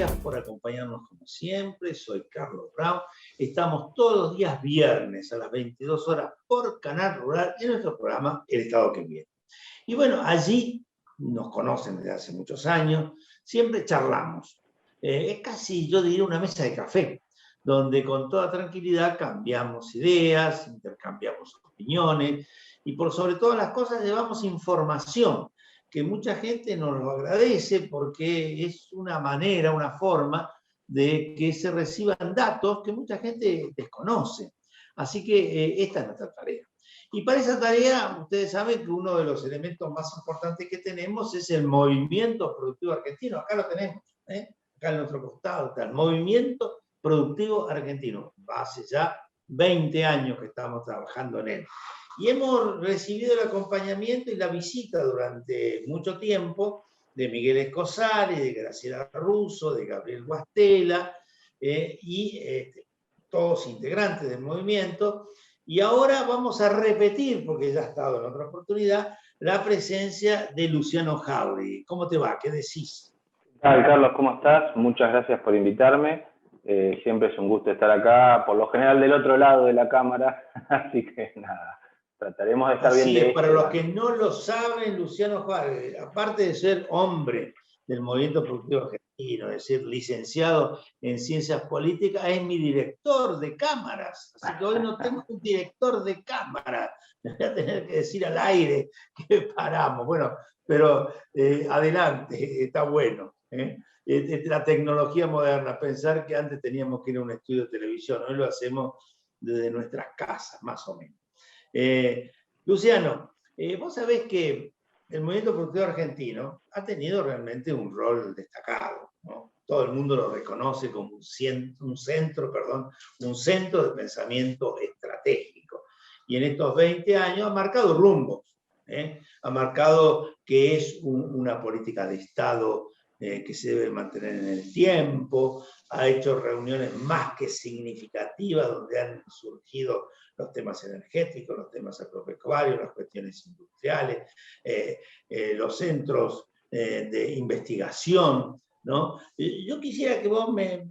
gracias por acompañarnos como siempre. Soy Carlos Brown. Estamos todos los días viernes a las 22 horas por Canal Rural en nuestro programa El Estado que Viene. Y bueno, allí nos conocen desde hace muchos años, siempre charlamos. Es casi, yo diría, una mesa de café, donde con toda tranquilidad cambiamos ideas, intercambiamos opiniones y por sobre todas las cosas llevamos información que mucha gente nos lo agradece porque es una manera, una forma de que se reciban datos que mucha gente desconoce. Así que esta es nuestra tarea. Y para esa tarea, ustedes saben que uno de los elementos más importantes que tenemos es el movimiento productivo argentino. Acá lo tenemos, acá en nuestro costado está el movimiento productivo argentino. Hace ya 20 años que estamos trabajando en él. Y hemos recibido el acompañamiento y la visita durante mucho tiempo de Miguel Escosari, de Graciela Russo, de Gabriel Guastella, todos integrantes del movimiento. Y ahora vamos a repetir, porque ya ha estado en otra oportunidad, la presencia de Luciano Jauregui. ¿Cómo te va? ¿Qué decís? ¿Qué tal, Carlos? ¿Cómo estás? Muchas gracias por invitarme. Siempre es un gusto estar acá, por lo general del otro lado de la cámara, así que nada, trataremos de estar bien de para los que no lo saben, Luciano Jauregui, aparte de ser hombre del movimiento productivo argentino, es decir, licenciado en ciencias políticas, es mi director de cámaras. Así que hoy no tengo un director de cámara. Me voy a tener que decir al aire que paramos. Bueno, pero adelante, está bueno. La tecnología moderna, pensar que antes teníamos que ir a un estudio de televisión, hoy lo hacemos desde nuestras casas, más o menos. Luciano, vos sabés que el movimiento productivo argentino ha tenido realmente un rol destacado, ¿no? Todo el mundo lo reconoce como un centro de pensamiento estratégico. Y en estos 20 años ha marcado rumbos, ha marcado que es una política de Estado que se debe mantener en el tiempo, ha hecho reuniones más que significativas donde han surgido los temas energéticos, los temas agropecuarios, las cuestiones industriales, los centros de investigación, ¿no? Yo quisiera que vos me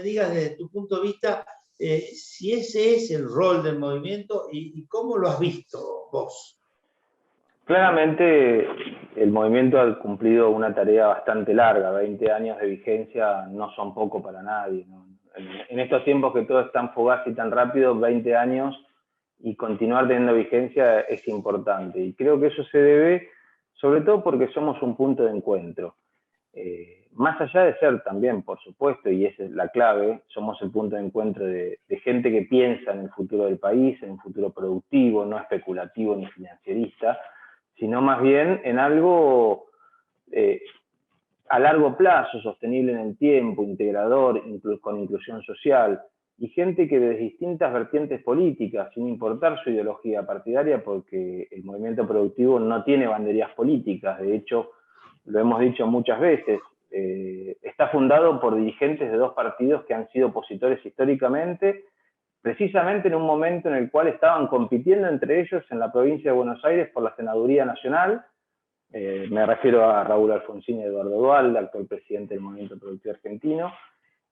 digas desde tu punto de vista si ese es el rol del movimiento y cómo lo has visto vos. Claramente el movimiento ha cumplido una tarea bastante larga, 20 años de vigencia no son poco para nadie, ¿no? En estos tiempos que todo es tan fugaz y tan rápido, 20 años y continuar teniendo vigencia es importante. Y creo que eso se debe sobre todo porque somos un punto de encuentro. Más allá de ser también, por supuesto, y esa es la clave, somos el punto de encuentro de gente que piensa en el futuro del país, en un futuro productivo, no especulativo ni financierista, sino más bien en algo a largo plazo, sostenible en el tiempo, integrador, con inclusión social, y gente que desde distintas vertientes políticas, sin importar su ideología partidaria, porque el movimiento productivo no tiene banderías políticas, de hecho, lo hemos dicho muchas veces, está fundado por dirigentes de dos partidos que han sido opositores históricamente, precisamente en un momento en el cual estaban compitiendo entre ellos en la provincia de Buenos Aires por la senaduría nacional. Me refiero a Raúl Alfonsín y Eduardo Duhalde, actual presidente del Movimiento Productivo Argentino,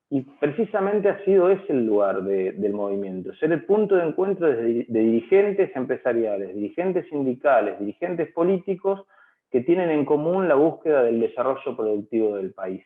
y precisamente ha sido ese el lugar del movimiento, ser el punto de encuentro de dirigentes empresariales, dirigentes sindicales, dirigentes políticos que tienen en común la búsqueda del desarrollo productivo del país.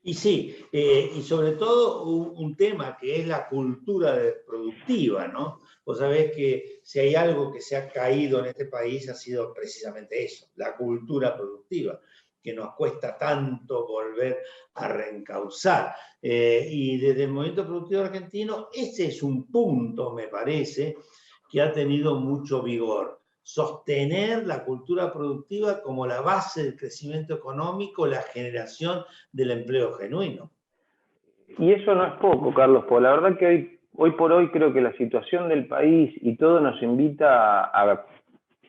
Y sí, y sobre todo un tema que es la cultura productiva, ¿no? Vos sabés que si hay algo que se ha caído en este país ha sido precisamente eso, la cultura productiva, que nos cuesta tanto volver a reencauzar. Y desde el movimiento productivo argentino, ese es un punto, me parece, que ha tenido mucho vigor. Sostener la cultura productiva como la base del crecimiento económico, la generación del empleo genuino. Y eso no es poco, Carlos, porque la verdad que hoy por hoy creo que la situación del país y todo nos invita a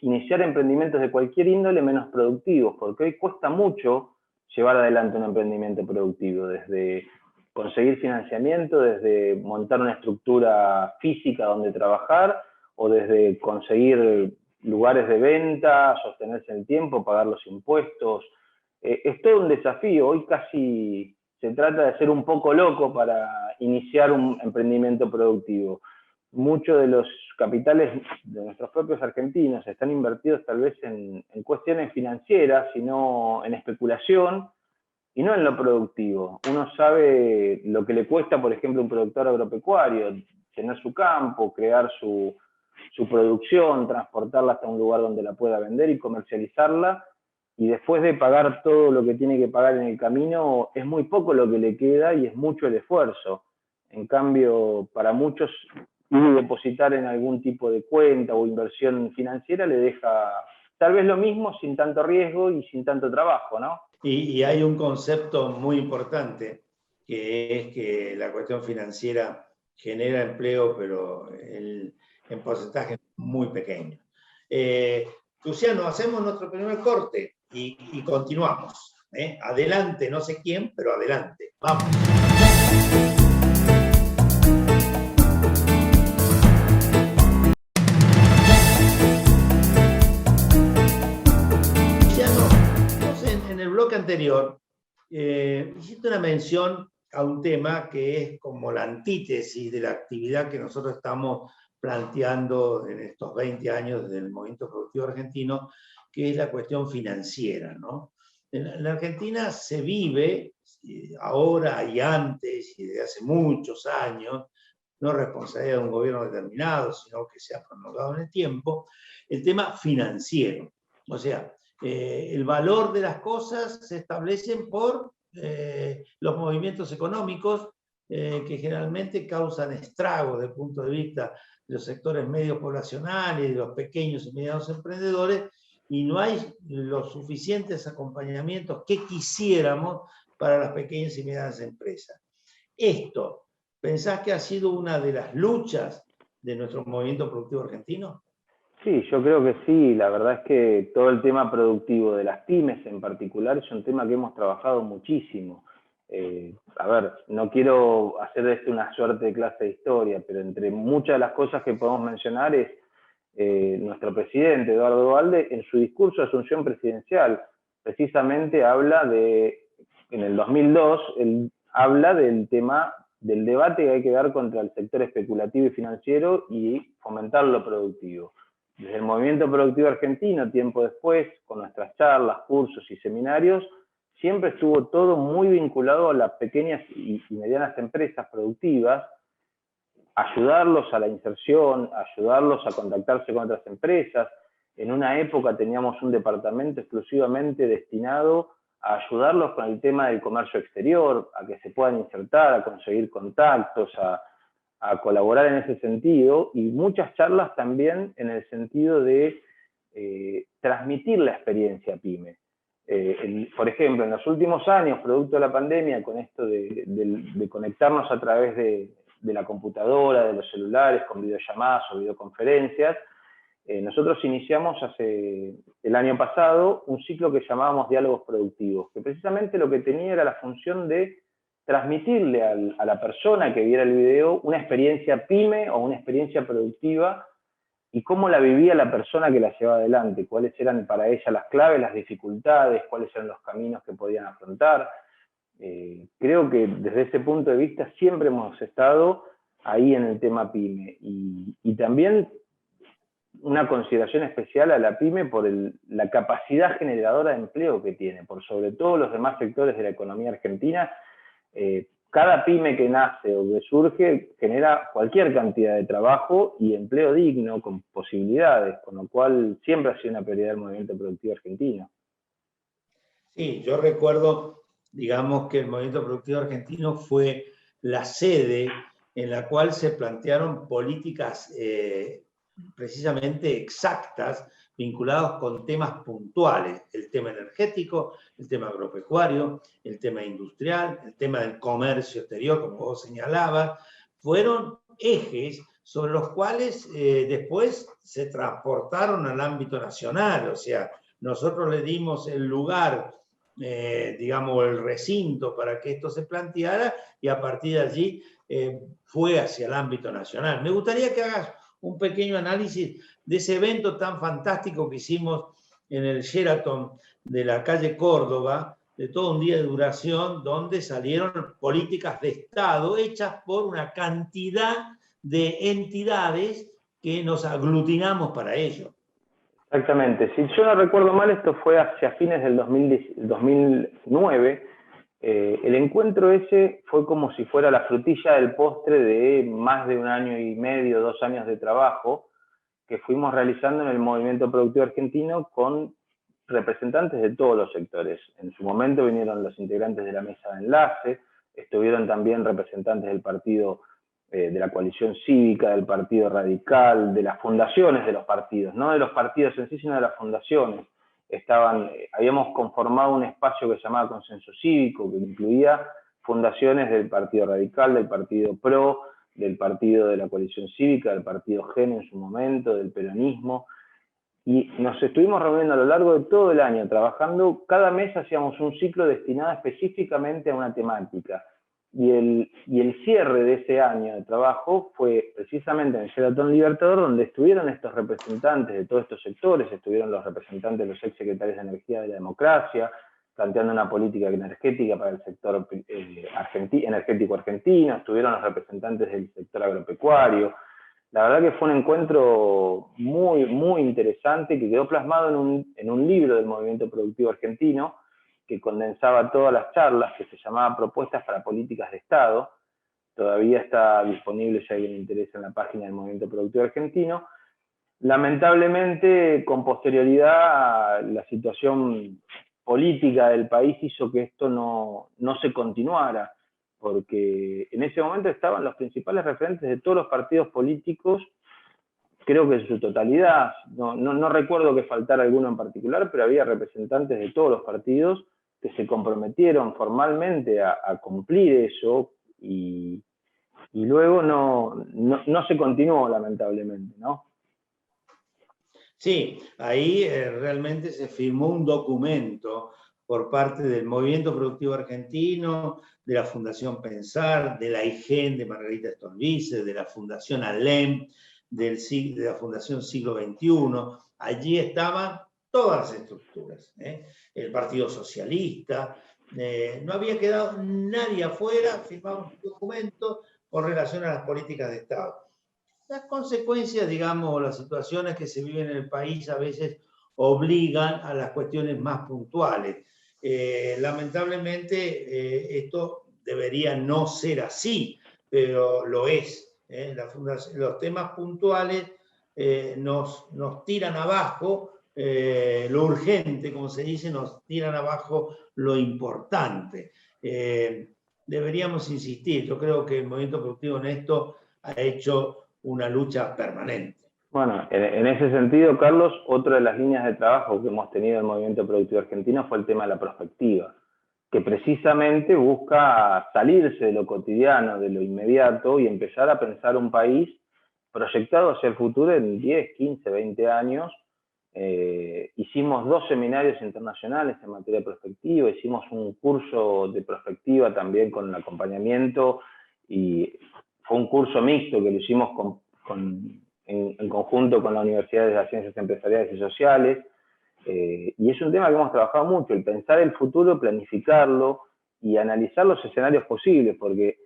iniciar emprendimientos de cualquier índole menos productivos, porque hoy cuesta mucho llevar adelante un emprendimiento productivo, desde conseguir financiamiento, desde montar una estructura física donde trabajar, o desde conseguir lugares de venta, sostenerse en el tiempo, pagar los impuestos. es todo un desafío. Hoy casi se trata de ser un poco loco para iniciar un emprendimiento productivo. Muchos de los capitales de nuestros propios argentinos están invertidos tal vez en cuestiones financieras, sino en especulación, y no en lo productivo. Uno sabe lo que le cuesta, por ejemplo, a un productor agropecuario, tener su campo, crear su producción, transportarla hasta un lugar donde la pueda vender y comercializarla, y después de pagar todo lo que tiene que pagar en el camino, es muy poco lo que le queda y es mucho el esfuerzo. En cambio, para muchos, depositar en algún tipo de cuenta o inversión financiera le deja tal vez lo mismo, sin tanto riesgo y sin tanto trabajo, ¿no? Y hay un concepto muy importante, que es que la cuestión financiera genera empleo, pero en porcentaje muy pequeño. Luciano, hacemos nuestro primer corte y continuamos. Adelante, no sé quién, pero adelante. Vamos. En el bloque anterior, hiciste una mención a un tema que es como la antítesis de la actividad que nosotros estamos planteando en estos 20 años desde el movimiento productivo argentino, que es la cuestión financiera, ¿no? En la Argentina se vive, ahora y antes, y desde hace muchos años, no responsabilidad de un gobierno determinado, sino que se ha prolongado en el tiempo, el tema financiero. O sea, el valor de las cosas se establecen por los movimientos económicos que generalmente causan estragos desde el punto de vista de los sectores medios poblacionales, de los pequeños y medianos emprendedores, y no hay los suficientes acompañamientos que quisiéramos para las pequeñas y medianas empresas. Esto, ¿pensás que ha sido una de las luchas de nuestro movimiento productivo argentino? Sí, yo creo que sí. La verdad es que todo el tema productivo de las pymes en particular es un tema que hemos trabajado muchísimo. A ver, no quiero hacer de esto una suerte de clase de historia, pero entre muchas de las cosas que podemos mencionar es nuestro presidente, Eduardo Duhalde, en su discurso de asunción presidencial, precisamente habla en el 2002, él habla del tema del debate que hay que dar contra el sector especulativo y financiero y fomentar lo productivo. Desde el movimiento productivo argentino, tiempo después, con nuestras charlas, cursos y seminarios, siempre estuvo todo muy vinculado a las pequeñas y medianas empresas productivas, ayudarlos a la inserción, ayudarlos a contactarse con otras empresas. En una época teníamos un departamento exclusivamente destinado a ayudarlos con el tema del comercio exterior, a que se puedan insertar, a conseguir contactos, a colaborar en ese sentido, y muchas charlas también en el sentido de transmitir la experiencia PYME. Por ejemplo, en los últimos años, producto de la pandemia, con esto de conectarnos a través de la computadora, de los celulares, con videollamadas o videoconferencias, nosotros iniciamos el año pasado un ciclo que llamábamos Diálogos Productivos, que precisamente lo que tenía era la función de transmitirle a la persona que viera el video una experiencia PYME o una experiencia productiva y cómo la vivía la persona que la llevaba adelante, cuáles eran para ella las claves, las dificultades, cuáles eran los caminos que podían afrontar. Creo que desde ese punto de vista siempre hemos estado ahí en el tema PYME y también una consideración especial a la PYME por la capacidad generadora de empleo que tiene, por sobre todo los demás sectores de la economía argentina. Cada pyme que nace o que surge genera cualquier cantidad de trabajo y empleo digno, con posibilidades, con lo cual siempre ha sido una prioridad del movimiento productivo argentino. Sí, yo recuerdo, digamos, que el movimiento productivo argentino fue la sede en la cual se plantearon políticas precisamente exactas, vinculados con temas puntuales, el tema energético, el tema agropecuario, el tema industrial, el tema del comercio exterior, como vos señalabas, fueron ejes sobre los cuales después se transportaron al ámbito nacional, o sea, nosotros le dimos el lugar, digamos, el recinto para que esto se planteara y a partir de allí fue hacia el ámbito nacional. Me gustaría que hagas un pequeño análisis de ese evento tan fantástico que hicimos en el Sheraton de la calle Córdoba, de todo un día de duración, donde salieron políticas de Estado hechas por una cantidad de entidades que nos aglutinamos para ello. Exactamente. Si yo no recuerdo mal, esto fue hacia fines del 2009. El encuentro ese fue como si fuera la frutilla del postre de más de 1 año y medio, 2 años de trabajo que fuimos realizando en el movimiento productivo argentino con representantes de todos los sectores. En su momento vinieron los integrantes de la mesa de enlace, estuvieron también representantes del partido, de la coalición cívica, del partido radical, de las fundaciones de los partidos, no de los partidos en sí, sino de las fundaciones. Habíamos conformado un espacio que se llamaba Consenso Cívico, que incluía fundaciones del Partido Radical, del Partido PRO, del partido de la coalición cívica, del partido GEN en su momento, del peronismo, y nos estuvimos reuniendo a lo largo de todo el año, trabajando. Cada mes hacíamos un ciclo destinado específicamente a una temática, y el cierre de ese año de trabajo fue precisamente en el Sheraton Libertador, donde estuvieron estos representantes de todos estos sectores, estuvieron los representantes de los exsecretarios de Energía de la Democracia, planteando una política energética para el sector energético argentino, estuvieron los representantes del sector agropecuario. La verdad que fue un encuentro muy, muy interesante que quedó plasmado en un libro del movimiento productivo argentino que condensaba todas las charlas, que se llamaba Propuestas para Políticas de Estado. Todavía está disponible si alguien le interesa en la página del movimiento productivo argentino. Lamentablemente, con posterioridad, la situación política del país hizo que esto no se continuara, porque en ese momento estaban los principales referentes de todos los partidos políticos, creo que en su totalidad, no recuerdo que faltara alguno en particular, pero había representantes de todos los partidos que se comprometieron formalmente a cumplir eso, y luego no se continuó, lamentablemente, ¿no? Sí, ahí realmente se firmó un documento por parte del Movimiento Productivo Argentino, de la Fundación Pensar, de la IGEN de Margarita Stolbizer, de la Fundación ALEM, de la Fundación Siglo XXI. Allí estaban todas las estructuras, el Partido Socialista, no había quedado nadie afuera, firmamos un documento con relación a las políticas de Estado. Las consecuencias, digamos, las situaciones que se viven en el país a veces obligan a las cuestiones más puntuales. Lamentablemente, esto debería no ser así, pero lo es. Los temas puntuales nos tiran abajo lo urgente, como se dice, nos tiran abajo lo importante. Deberíamos insistir. Yo creo que el movimiento productivo en esto ha hecho una lucha permanente. Bueno, en ese sentido, Carlos, otra de las líneas de trabajo que hemos tenido en el movimiento productivo argentino fue el tema de la prospectiva, que precisamente busca salirse de lo cotidiano, de lo inmediato, y empezar a pensar un país proyectado hacia el futuro en 10, 15, 20 años. Hicimos 2 seminarios internacionales en materia de prospectiva, hicimos un curso de prospectiva también con el acompañamiento, y fue un curso mixto que lo hicimos en conjunto con la Universidad de las Ciencias Empresariales y Sociales, y es un tema que hemos trabajado mucho, el pensar el futuro, planificarlo y analizar los escenarios posibles, porque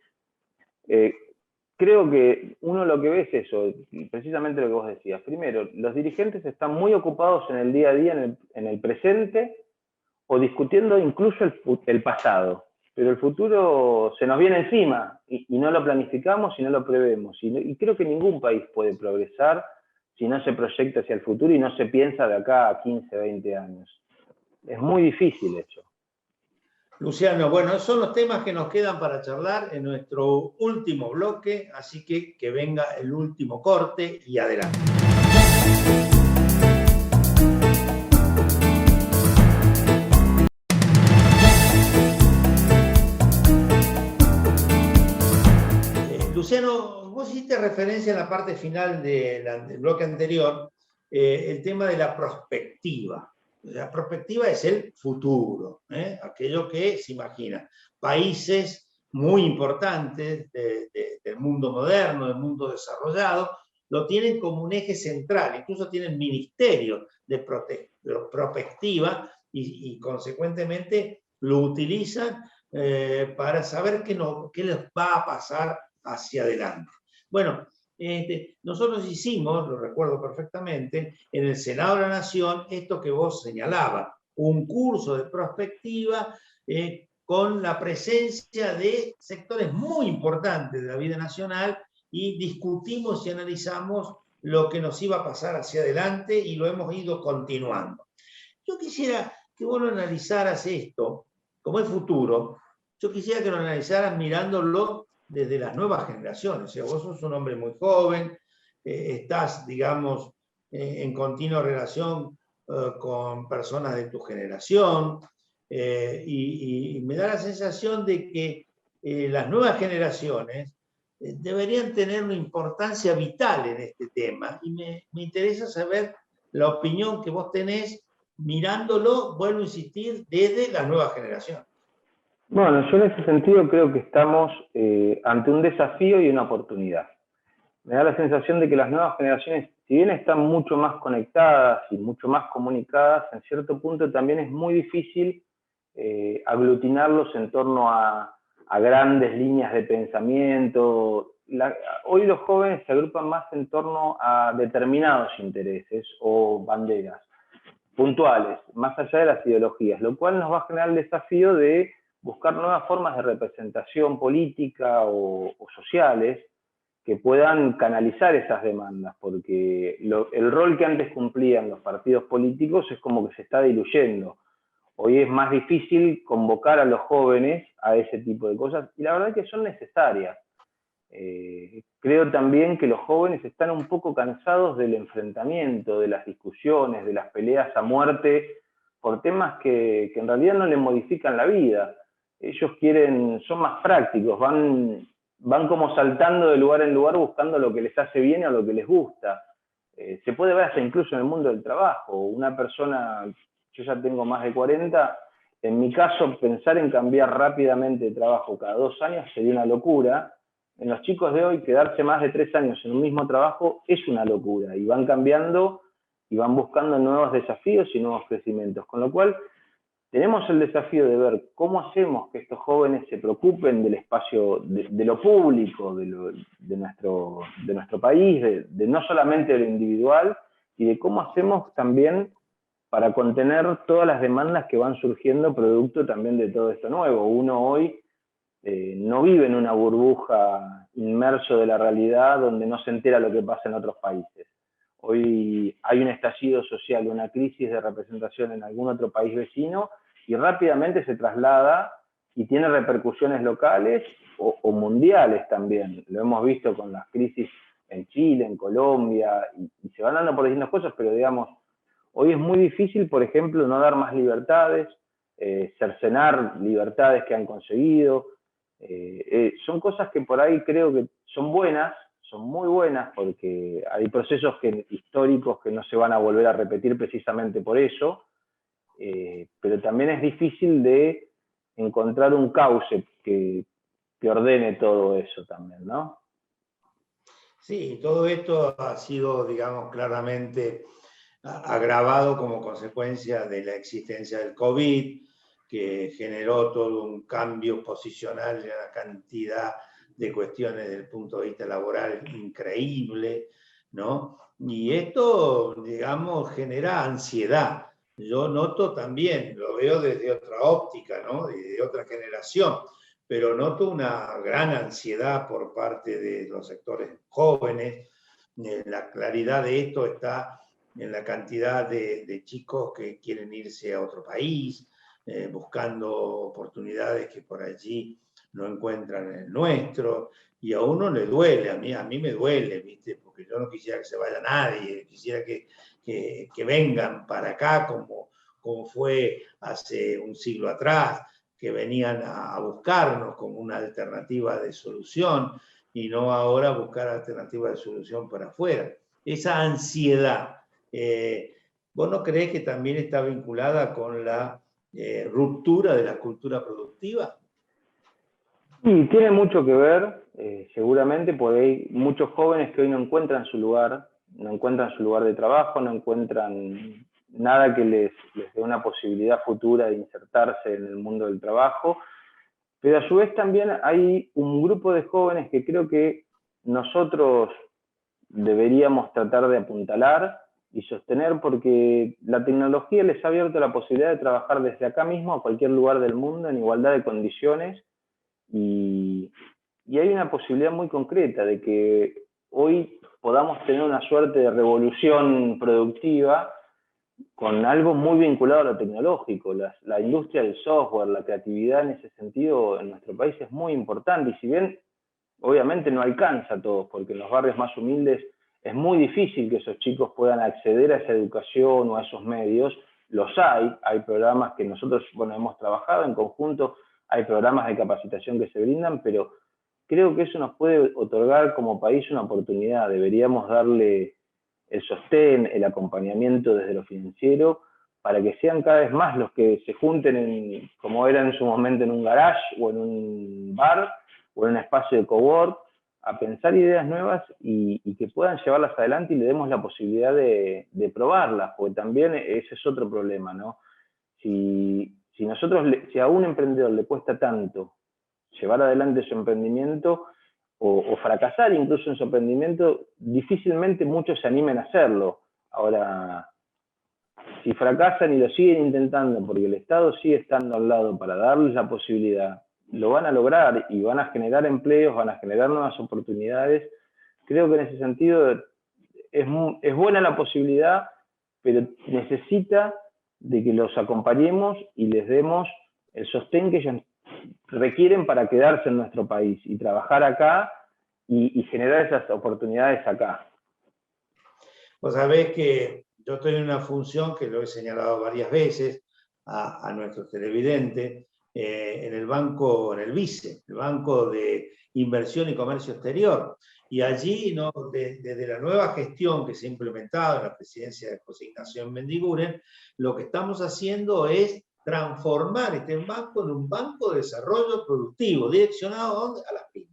creo que uno lo que ve es eso, precisamente lo que vos decías. Primero, los dirigentes están muy ocupados en el día a día, en el presente, o discutiendo incluso el pasado. Pero el futuro se nos viene encima y no lo planificamos y no lo prevemos. Y creo que ningún país puede progresar si no se proyecta hacia el futuro y no se piensa de acá a 15, 20 años. Es muy difícil eso. Luciano, bueno, esos son los temas que nos quedan para charlar en nuestro último bloque, así que venga el último corte y adelante. Luciano, vos hiciste referencia en la parte final del bloque anterior, el tema de la prospectiva. La prospectiva es el futuro, aquello que se imagina. Países muy importantes del mundo moderno, del mundo desarrollado, lo tienen como un eje central, incluso tienen ministerios de prospectiva y consecuentemente lo utilizan para saber qué les va a pasar hacia adelante. Bueno, nosotros hicimos, lo recuerdo perfectamente, en el Senado de la Nación, esto que vos señalabas, un curso de prospectiva con la presencia de sectores muy importantes de la vida nacional y discutimos y analizamos lo que nos iba a pasar hacia adelante y lo hemos ido continuando. Yo quisiera que vos lo analizaras esto, como el futuro, yo quisiera que lo analizaras mirándolo desde las nuevas generaciones. O sea, vos sos un hombre muy joven, estás, digamos, en continua relación con personas de tu generación, y me da la sensación de que las nuevas generaciones deberían tener una importancia vital en este tema, y me interesa saber la opinión que vos tenés mirándolo, vuelvo a insistir, desde la nueva generación. Bueno, yo en ese sentido creo que estamos ante un desafío y una oportunidad. Me da la sensación de que las nuevas generaciones, si bien están mucho más conectadas y mucho más comunicadas, en cierto punto también es muy difícil aglutinarlos en torno a grandes líneas de pensamiento. Hoy los jóvenes se agrupan más en torno a determinados intereses o banderas puntuales, más allá de las ideologías, lo cual nos va a generar el desafío de buscar nuevas formas de representación política o sociales que puedan canalizar esas demandas, porque el rol que antes cumplían los partidos políticos es como que se está diluyendo. Hoy es más difícil convocar a los jóvenes a ese tipo de cosas, y la verdad es que son necesarias. Creo también que los jóvenes están un poco cansados del enfrentamiento, de las discusiones, de las peleas a muerte por temas que en realidad no les modifican la vida. Ellos son más prácticos, van como saltando de lugar en lugar buscando lo que les hace bien o lo que les gusta. Se puede ver hasta incluso en el mundo del trabajo. Una persona, yo ya tengo más de 40, en mi caso pensar en cambiar rápidamente de trabajo cada 2 años sería una locura. En los chicos de hoy, quedarse más de 3 años en un mismo trabajo es una locura, y van cambiando y van buscando nuevos desafíos y nuevos crecimientos, con lo cual tenemos el desafío de ver cómo hacemos que estos jóvenes se preocupen del espacio, de lo público, de nuestro país, de no solamente de lo individual, y de cómo hacemos también para contener todas las demandas que van surgiendo producto también de todo esto nuevo. Uno hoy no vive en una burbuja inmerso de la realidad donde no se entera lo que pasa en otros países. Hoy hay un estallido social, una crisis de representación en algún otro país vecino, y rápidamente se traslada y tiene repercusiones locales o mundiales también. Lo hemos visto con las crisis en Chile, en Colombia, y se van dando por distintas cosas, pero digamos, hoy es muy difícil, por ejemplo, no dar más libertades, cercenar libertades que han conseguido. Son cosas que por ahí creo que son buenas, son muy buenas, porque hay procesos históricos que no se van a volver a repetir precisamente por eso, pero también es difícil de encontrar un cauce que ordene todo eso también, ¿no? Sí, todo esto ha sido, digamos, claramente agravado como consecuencia de la existencia del COVID, que generó todo un cambio posicional y una cantidad de cuestiones desde el punto de vista laboral increíble, ¿no? Y esto, digamos, genera ansiedad. Yo noto también, lo veo desde otra óptica, ¿no? De otra generación, pero noto una gran ansiedad por parte de los sectores jóvenes. La claridad de esto está en la cantidad de chicos que quieren irse a otro país, buscando oportunidades que por allí no encuentran en el nuestro, y a uno le duele, a mí me duele, ¿viste? Porque yo no quisiera que se vaya nadie, quisiera que vengan para acá como fue hace un siglo atrás, que venían a buscarnos como una alternativa de solución, y no ahora buscar alternativas de solución para afuera. Esa ansiedad, ¿vos no creés que también está vinculada con la ruptura de la cultura productiva? Y tiene mucho que ver, seguramente, porque hay muchos jóvenes que hoy no encuentran su lugar, no encuentran su lugar de trabajo, no encuentran nada que les dé una posibilidad futura de insertarse en el mundo del trabajo, pero a su vez también hay un grupo de jóvenes que creo que nosotros deberíamos tratar de apuntalar y sostener, porque la tecnología les ha abierto la posibilidad de trabajar desde acá mismo a cualquier lugar del mundo en igualdad de condiciones, y hay una posibilidad muy concreta de que hoy podamos tener una suerte de revolución productiva con algo muy vinculado a lo tecnológico. La industria del software, la creatividad en ese sentido en nuestro país es muy importante, y si bien obviamente no alcanza a todos, porque en los barrios más humildes es muy difícil que esos chicos puedan acceder a esa educación o a esos medios. Los hay programas que nosotros, bueno, hemos trabajado en conjunto, hay programas de capacitación que se brindan, pero creo que eso nos puede otorgar como país una oportunidad. Deberíamos darle el sostén, el acompañamiento desde lo financiero, para que sean cada vez más los que se junten, como era en su momento, en un garage o en un bar o en un espacio de cowork, a pensar ideas nuevas y que puedan llevarlas adelante, y le demos la posibilidad de probarlas, porque también ese es otro problema, ¿no? Si a un emprendedor le cuesta tanto llevar adelante su emprendimiento o fracasar incluso en su emprendimiento, difícilmente muchos se animen a hacerlo. Ahora, si fracasan y lo siguen intentando porque el Estado sigue estando al lado para darles la posibilidad, lo van a lograr y van a generar empleos, van a generar nuevas oportunidades. Creo que en ese sentido es buena la posibilidad, pero necesita de que los acompañemos y les demos el sostén que ellos requieren para quedarse en nuestro país y trabajar acá y generar esas oportunidades acá. Vos sabés que yo estoy en una función que lo he señalado varias veces a nuestros televidentes, en el banco, en el BICE, el Banco de Inversión y Comercio Exterior. Y allí, ¿no?, desde la nueva gestión que se ha implementado en la presidencia de José Ignacio Mendiguren, lo que estamos haciendo es transformar este banco en un banco de desarrollo productivo, direccionado a las pymes.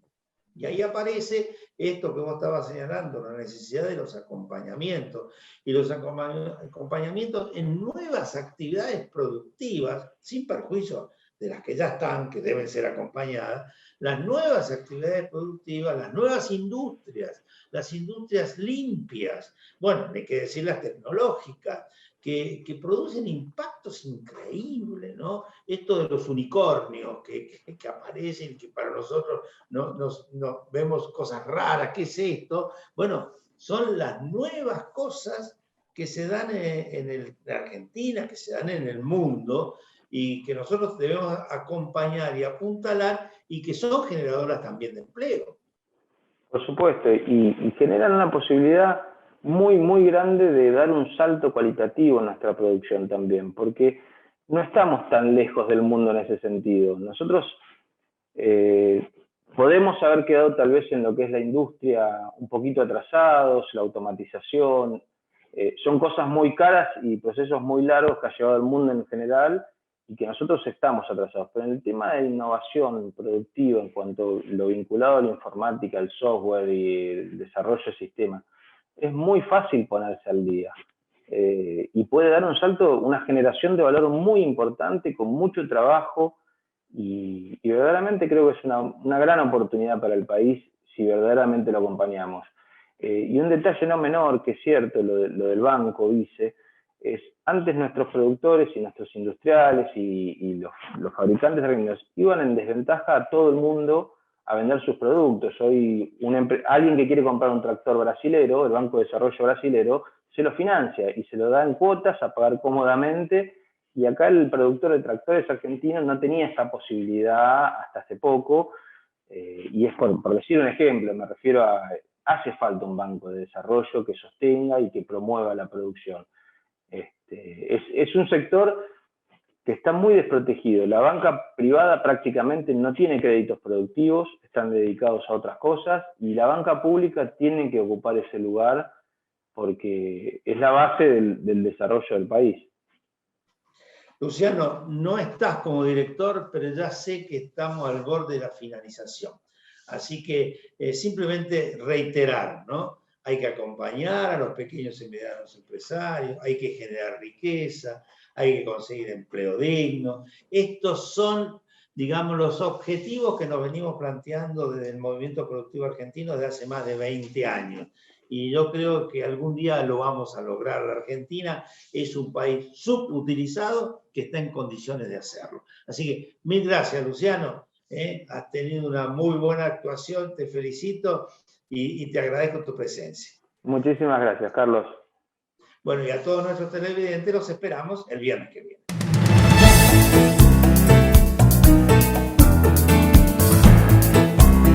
Y ahí aparece esto que vos estabas señalando, la necesidad de los acompañamientos, y los acompañamientos en nuevas actividades productivas, sin perjuicio de las que ya están, que deben ser acompañadas, las nuevas actividades productivas, las nuevas industrias, las industrias limpias, bueno, hay que decir las tecnológicas, que producen impactos increíbles, ¿no? Esto de los unicornios que aparecen, que para nosotros nos vemos cosas raras, ¿qué es esto? Bueno, son las nuevas cosas que se dan en Argentina, que se dan en el mundo, y que nosotros debemos acompañar y apuntalar, y que son generadoras también de empleo. Por supuesto, y generan una posibilidad muy, muy grande de dar un salto cualitativo en nuestra producción también, porque no estamos tan lejos del mundo en ese sentido. Nosotros podemos haber quedado tal vez en lo que es la industria un poquito atrasados, la automatización, son cosas muy caras y procesos muy largos que ha llevado el mundo en general, y que nosotros estamos atrasados. Pero en el tema de innovación productiva, en cuanto a lo vinculado a la informática, el software y el desarrollo de sistemas, es muy fácil ponerse al día. Y puede dar un salto, una generación de valor muy importante, con mucho trabajo, y verdaderamente creo que es una gran oportunidad para el país si verdaderamente lo acompañamos. Y un detalle no menor, que es cierto, lo del banco BICE, es antes nuestros productores y nuestros industriales y los fabricantes de arreglos iban en desventaja a todo el mundo a vender sus productos. Hoy alguien que quiere comprar un tractor brasilero, el Banco de Desarrollo brasilero, se lo financia y se lo da en cuotas a pagar cómodamente, y acá el productor de tractores argentino no tenía esa posibilidad hasta hace poco, y es por decir un ejemplo, me refiero a, hace falta un banco de desarrollo que sostenga y que promueva la producción. Es un sector que está muy desprotegido. La banca privada prácticamente no tiene créditos productivos, están dedicados a otras cosas, y la banca pública tiene que ocupar ese lugar porque es la base del desarrollo del país. Luciano, no estás como director, pero ya sé que estamos al borde de la finalización. Así que simplemente reiterar, ¿no? hay que acompañar a los pequeños y medianos empresarios, hay que generar riqueza, hay que conseguir empleo digno. Estos son, digamos, los objetivos que nos venimos planteando desde el movimiento productivo argentino desde hace más de 20 años. Y yo creo que algún día lo vamos a lograr. La Argentina es un país subutilizado que está en condiciones de hacerlo. Así que mil gracias, Luciano. Has tenido una muy buena actuación, te felicito y te agradezco tu presencia. Muchísimas gracias, Carlos. Bueno, y a todos nuestros televidentes los esperamos el viernes que viene.